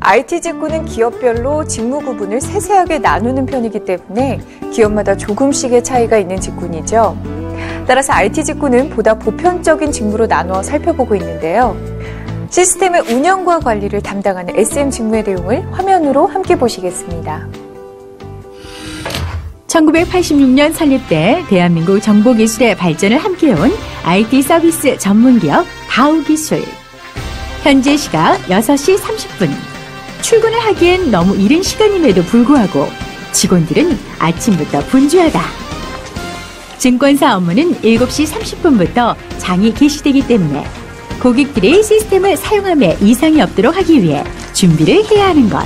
IT 직구는 기업별로 직무 구분을 세세하게 나누는 편이기 때문에 기업마다 조금씩의 차이가 있는 직군이죠. 따라서 IT 직구는 보다 보편적인 직무로 나누어 살펴보고 있는데요. 시스템의 운영과 관리를 담당하는 SM 직무의 내용을 화면으로 함께 보시겠습니다. 1986년 설립 때 대한민국 정보기술의 발전을 함께해온 IT 서비스 전문기업 다우기술. 현재 시각 6시 30분. 출근을 하기엔 너무 이른 시간임에도 불구하고 직원들은 아침부터 분주하다. 증권사 업무는 7시 30분부터 장이 개시되기 때문에 고객들이 시스템을 사용함에 이상이 없도록 하기 위해 준비를 해야 하는 것.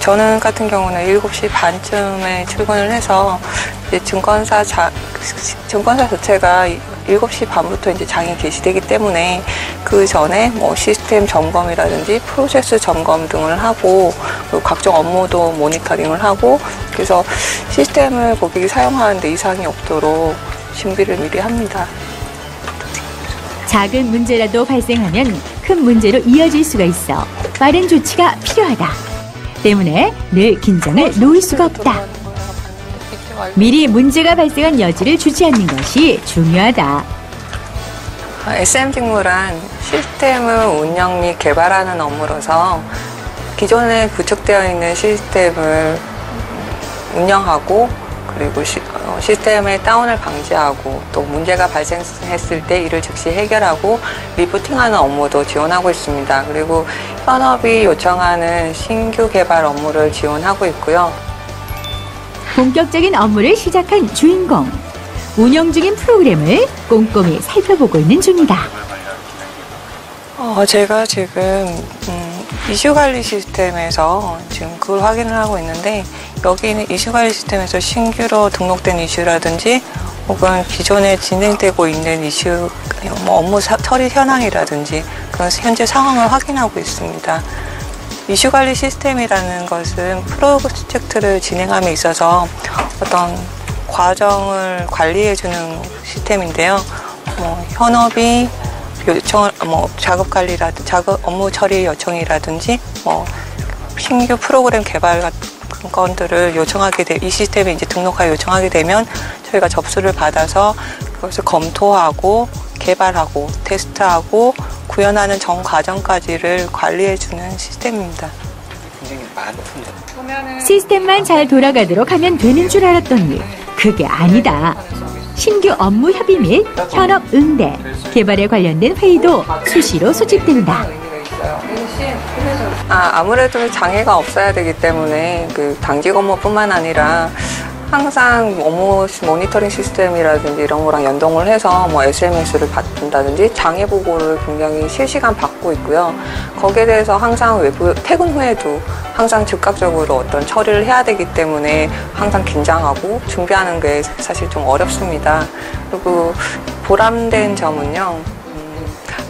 저는 같은 경우는 7시 반쯤에 출근을 해서 이제 증권사 자체가 7시 반부터 이제 장이 개시되기 때문에 그 전에 뭐 시스템 점검이라든지 프로세스 점검 등을 하고 그리고 각종 업무도 모니터링을 하고 그래서 시스템을 고객이 사용하는데 이상이 없도록 준비를 미리 합니다. 작은 문제라도 발생하면 큰 문제로 이어질 수가 있어 빠른 조치가 필요하다. 때문에 늘 긴장을 놓을 수가 없다. 미리 문제가 발생한 여지를 주지 않는 것이 중요하다. SM 직무란 시스템을 운영 및 개발하는 업무로서 기존에 구축되어 있는 시스템을 운영하고 그리고 시스템의 다운을 방지하고 또 문제가 발생했을 때 이를 즉시 해결하고 리포팅하는 업무도 지원하고 있습니다. 그리고 현업이 요청하는 신규 개발 업무를 지원하고 있고요. 본격적인 업무를 시작한 주인공. 운영 중인 프로그램을 꼼꼼히 살펴보고 있는 중이다. 제가 지금 이슈 관리 시스템에서 지금 그걸 확인을 하고 있는데 여기는 이슈 관리 시스템에서 신규로 등록된 이슈라든지 혹은 기존에 진행되고 있는 이슈 뭐 업무 처리 현황이라든지 그런 현재 상황을 확인하고 있습니다. 이슈 관리 시스템이라는 것은 프로젝트를 진행함에 있어서 어떤 과정을 관리해주는 시스템인데요. 현업이 요청, 작업 관리라든지 작업 업무 처리 요청이라든지 신규 프로그램 개발 같은 건들을 요청하게 이 시스템에 이제 등록하여 요청하게 되면 저희가 접수를 받아서 그것을 검토하고 개발하고 테스트하고 구현하는 전 과정까지를 관리해주는 시스템입니다. 굉장히 많군요. 시스템만 잘 돌아가도록 하면 되는 줄 알았더니 그게 아니다. 신규 업무 협의 및 현업 응대, 개발에 관련된 회의도 수시로 소집된다. 아무래도 장애가 없어야 되기 때문에 그 당직 업무뿐만 아니라 항상 업무 모니터링 시스템이라든지 이런 거랑 연동을 해서 SMS를 받는다든지 장애 보고를 굉장히 실시간 받고 있고요. 거기에 대해서 항상 외부 퇴근 후에도 항상 즉각적으로 어떤 처리를 해야 되기 때문에 항상 긴장하고 준비하는 게 사실 좀 어렵습니다. 그리고 보람된 점은요.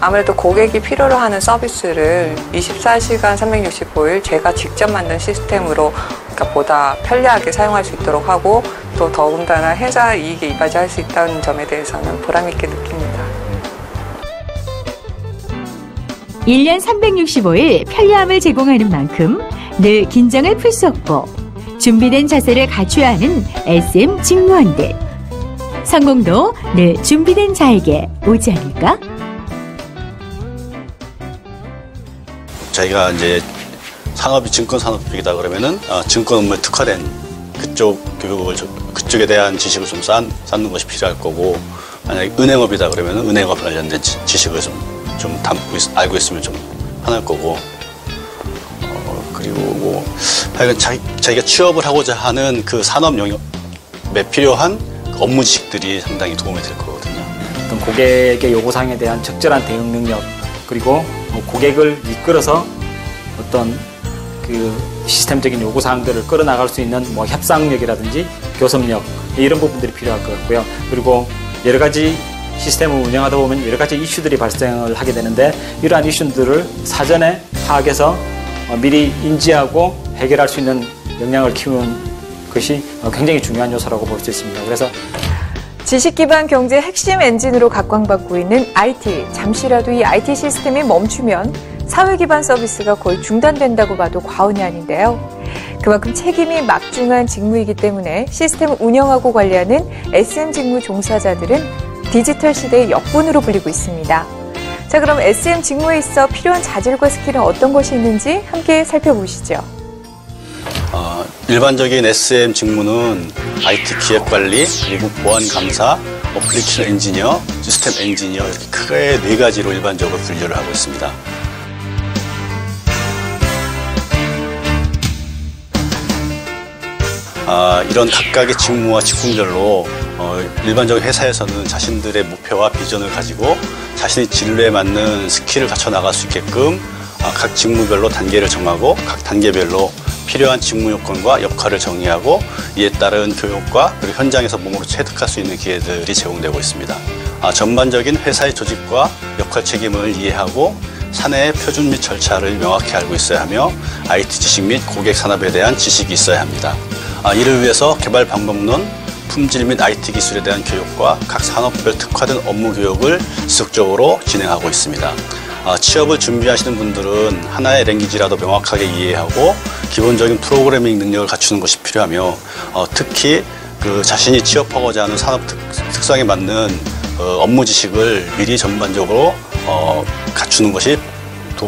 아무래도 고객이 필요로 하는 서비스를 24시간 365일 제가 직접 만든 시스템으로 보다 편리하게 사용할 수 있도록 하고 또 더군다나 회사 이익에 이바지할 수 있다는 점에 대해서는 보람 있게 느낍니다. 1년 365일 편리함을 제공하는 만큼 늘 긴장을 풀 수 없고 준비된 자세를 갖춰야 하는 SM 직무원들. 성공도 늘 준비된 자에게 오지 않을까? 저희가 이제 산업이 증권 산업 쪽이다 그러면은 증권 업무에 특화된 그쪽에 대한 지식을 좀 쌓는 것이 필요할 거고, 만약에 은행업이다 그러면은 은행업 관련된 지식을 좀 알고 있으면 좀 편할 거고, 그리고 하여간 자기가 취업을 하고자 하는 그 산업 영역에 필요한 업무 지식들이 상당히 도움이 될 거거든요. 어떤 고객의 요구사항에 대한 적절한 대응 능력, 그리고 고객을 이끌어서 어떤 그 시스템적인 요구사항들을 끌어나갈 수 있는 협상력이라든지 교섭력, 이런 부분들이 필요할 것 같고요. 그리고 여러 가지 시스템을 운영하다 보면 여러 가지 이슈들이 발생을 하게 되는데, 이러한 이슈들을 사전에 파악해서 미리 인지하고 해결할 수 있는 역량을 키우는 것이 굉장히 중요한 요소라고 볼 수 있습니다. 그래서 지식 기반 경제 핵심 엔진으로 각광받고 있는 IT. 잠시라도 이 IT 시스템이 멈추면 사회 기반 서비스가 거의 중단된다고 봐도 과언이 아닌데요. 그만큼 책임이 막중한 직무이기 때문에 시스템을 운영하고 관리하는 SM 직무 종사자들은 디지털 시대의 역군으로 불리고 있습니다. 자, 그럼 SM 직무에 있어 필요한 자질과 스킬은 어떤 것이 있는지 함께 살펴보시죠. 일반적인 SM 직무는 IT 기획관리, 그리고 보안 감사, 어플리케이션 엔지니어, 시스템 엔지니어 이렇게 크게 4가지로 일반적으로 분류를 하고 있습니다. 이런 각각의 직무와 직군별로 일반적인 회사에서는 자신들의 목표와 비전을 가지고 자신의 진로에 맞는 스킬을 갖춰 나갈 수 있게끔 각 직무별로 단계를 정하고 각 단계별로 필요한 직무 요건과 역할을 정의하고 이에 따른 교육과 그리고 현장에서 몸으로 체득할 수 있는 기회들이 제공되고 있습니다. 전반적인 회사의 조직과 역할 책임을 이해하고 사내의 표준 및 절차를 명확히 알고 있어야 하며 IT 지식 및 고객 산업에 대한 지식이 있어야 합니다. 이를 위해서 개발 방법론, 품질 및 IT 기술에 대한 교육과 각 산업별 특화된 업무 교육을 지속적으로 진행하고 있습니다. 취업을 준비하시는 분들은 하나의 랭귀지라도 명확하게 이해하고 기본적인 프로그래밍 능력을 갖추는 것이 필요하며 특히 자신이 취업하고자 하는 산업 특성에 맞는 업무 지식을 미리 전반적으로 갖추는 것이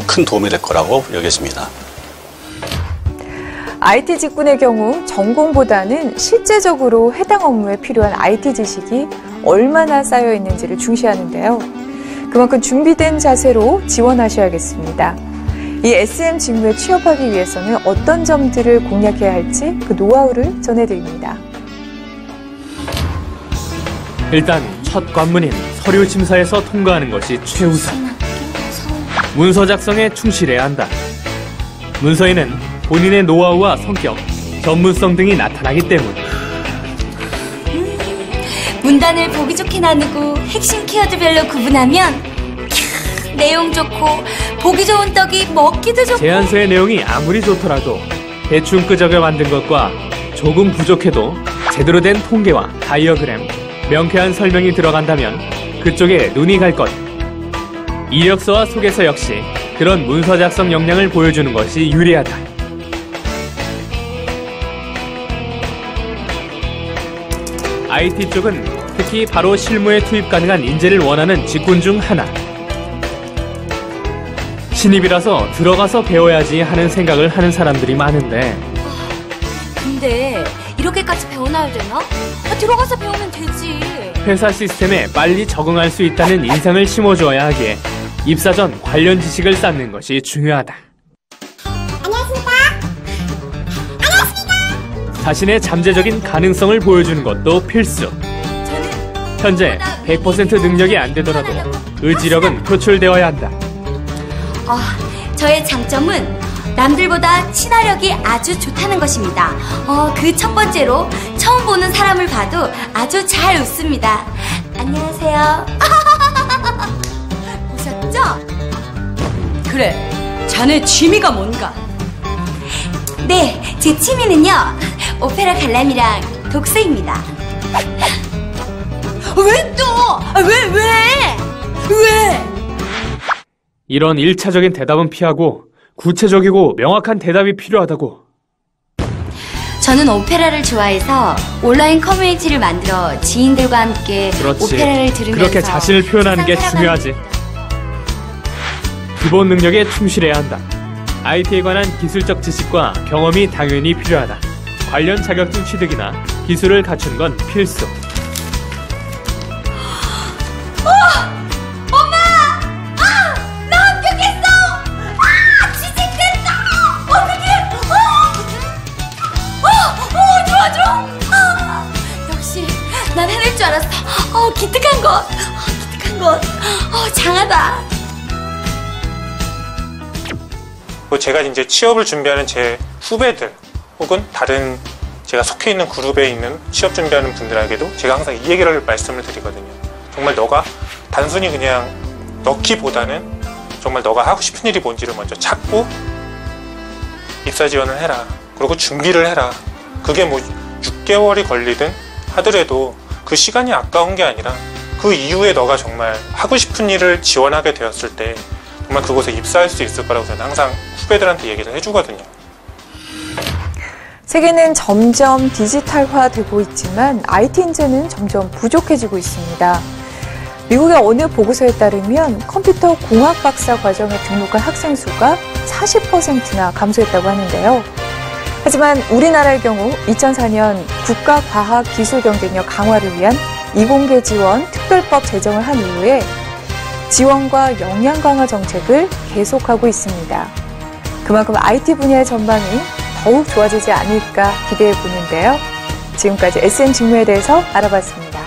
큰 도움이 될 거라고 여겨집니다. IT 직군의 경우 전공보다는 실제적으로 해당 업무에 필요한 IT 지식이 얼마나 쌓여 있는지를 중시하는데요. 그만큼 준비된 자세로 지원하셔야겠습니다. 이 SM 직무에 취업하기 위해서는 어떤 점들을 공략해야 할지 그 노하우를 전해드립니다. 일단 첫 관문인 서류 심사에서 통과하는 것이 최우선. 문서 작성에 충실해야 한다. 문서에는 본인의 노하우와 성격, 전문성 등이 나타나기 때문. 문단을 보기 좋게 나누고 핵심 키워드별로 구분하면 내용 좋고 보기 좋은 떡이 먹기도 좋고. 제안서의 내용이 아무리 좋더라도 대충 끄적여 만든 것과 조금 부족해도 제대로 된 통계와 다이어그램, 명쾌한 설명이 들어간다면 그쪽에 눈이 갈 것. 이력서와 소개서 역시 그런 문서 작성 역량을 보여주는 것이 유리하다. IT 쪽은 특히 바로 실무에 투입 가능한 인재를 원하는 직군 중 하나. 신입이라서 들어가서 배워야지 하는 생각을 하는 사람들이 많은데. 근데 이렇게까지 배워놔야 되나? 들어가서 배우면 되지. 회사 시스템에 빨리 적응할 수 있다는 인상을 심어주어야 하기에 입사 전 관련 지식을 쌓는 것이 중요하다. 자신의 잠재적인 가능성을 보여주는 것도 필수. 현재 100% 능력이 안 되더라도 의지력은 표출되어야 한다. 저의 장점은 남들보다 친화력이 아주 좋다는 것입니다. 그 첫 번째로 처음 보는 사람을 봐도 아주 잘 웃습니다. 안녕하세요. 보셨죠? 그래, 자네 취미가 뭔가? 네, 제 취미는요, 오페라 관람이랑 독서입니다. 왜 또? 왜? 이런 1차적인 대답은 피하고 구체적이고 명확한 대답이 필요하다고. 저는 오페라를 좋아해서 온라인 커뮤니티를 만들어 지인들과 함께 그렇지. 오페라를 들으면서 그렇게 자신을 표현하는 게 중요하지. 기본 능력에 충실해야 한다. IT에 관한 기술적 지식과 경험이 당연히 필요하다. 관련 자격증 취득이나 기술을 갖추는 건 필수. 엄마! 나 합격했어! 취직됐다! 어떡해! 좋아! 역시 난 해낼 줄 알았어. 기특한 것. 장하다. 제가 이제 취업을 준비하는 제 후배들 혹은 다른 제가 속해 있는 그룹에 있는 취업 준비하는 분들에게도 제가 항상 이 얘기를 말씀을 드리거든요. 정말 너가 단순히 그냥 넣기보다는 정말 너가 하고 싶은 일이 뭔지를 먼저 찾고 입사 지원을 해라. 그리고 준비를 해라. 그게 뭐 6개월이 걸리든 하더라도 그 시간이 아까운 게 아니라 그 이후에 너가 정말 하고 싶은 일을 지원하게 되었을 때 정말 그곳에 입사할 수 있을 거라고 저는 항상 후배들한테 얘기를 해주거든요. 세계는 점점 디지털화되고 있지만 IT 인재는 점점 부족해지고 있습니다. 미국의 어느 보고서에 따르면 컴퓨터 공학 박사 과정에 등록한 학생 수가 40%나 감소했다고 하는데요. 하지만 우리나라의 경우 2004년 국가과학기술경쟁력 강화를 위한 이공계 지원 특별법 제정을 한 이후에 지원과 역량 강화 정책을 계속하고 있습니다. 그만큼 IT 분야의 전망이 더욱 좋아지지 않을까 기대해 보는데요. 지금까지 SM 직무에 대해서 알아봤습니다.